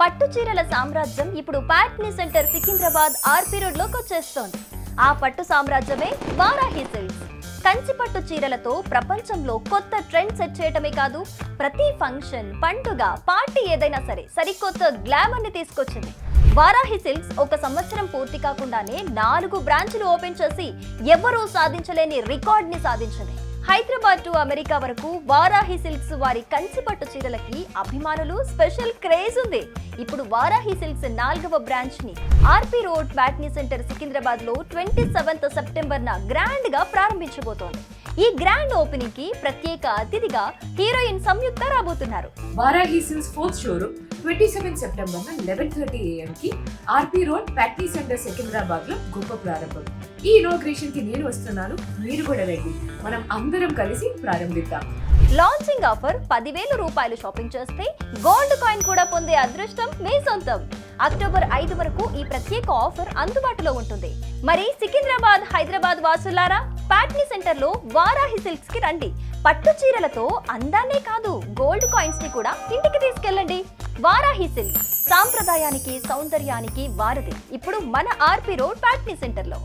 పట్టు చీరల సామ్రాజ్యం ఇప్పుడు Patny centre Secunderabad RP road లోకి వచ్చేస్తోంది. ఆ పట్టు సామ్రాజ్యమే వారాహి సిల్క్స్. కంచి పట్టు చీరలతో ప్రపంచంలో కొత్త ట్రెండ్ సెట్ చేయటమే కాదు, ప్రతి ఫంక్షన్, పండుగ, పార్టీ ఏదైనా సరే సరికొత్త గ్లామర్ ని తీసుకొచ్చింది. వారాహి సిల్క్స్ ఒక సంవత్సరం పూర్తి కాకుండానే 4 బ్రాంచ్లు ఓపెన్ చేసి ఎవ్వరూ సాధించలేని రికార్డ్ ని సాధించింది. హైదరాబాద్ టు అమెరికా వరకు వారాహి సిల్క్స్ వారి కంచి పట్టు చీరలకి అభిమానులు స్పెషల్ క్రేజ్ ఉంది. ఇప్పుడు వారాహి సిల్క్స్ 4వ బ్రాంచ్ ని RP road Patny centre Secunderabad లో 27th సెప్టెంబర్ న గ్రాండ్ గా ప్రారంభించబోతోంది. ఈ గ్రాండ్ ఓపెనింగ్ కి ప్రత్యేక అతిథిగా హీరోయిన్ సంయుక్త రాబోతున్నారు. Varahi silks 4th showroom 27 September 11:30 AM కి RP road Patny centre Secunderabad లో గొప్ప ప్రారంభం. ఈ ఇనాగ్రేషన్ కి నేను వస్తున్నాను, మీరు కూడా రండి, మనం అందరం కలిసి ప్రారంభిద్దాం. లాంచింగ్ ఆఫర్ 10,000 రూపాయలు షాపింగ్ చేస్తే గోల్డ్ కాయిన్ కూడా పొందే అదృష్టం మీ సొంతం. అక్టోబర్ 5 వరకు ఈ ప్రత్యేక ఆఫర్ అందుబాటులో ఉంటుంది. మరి సికింద్రాబాద్, హైదరాబాద్ వాసులారా, ప్యాట్నీ సెంటర్ లో వారాహి సిల్క్స్ కి రండి. పట్టు చీరలతో అందాన్నే కాదు, గోల్డ్ కాయిన్స్ ని కూడా ఇంటికి తీసుకెళ్ళండి. వారాహి సిల్క్స్ సాంప్రదాయానికి, సౌందర్యానికి వారధి. ఇప్పుడు మన ఆర్పీ రోడ్ ప్యాట్నీ సెంటర్ లో.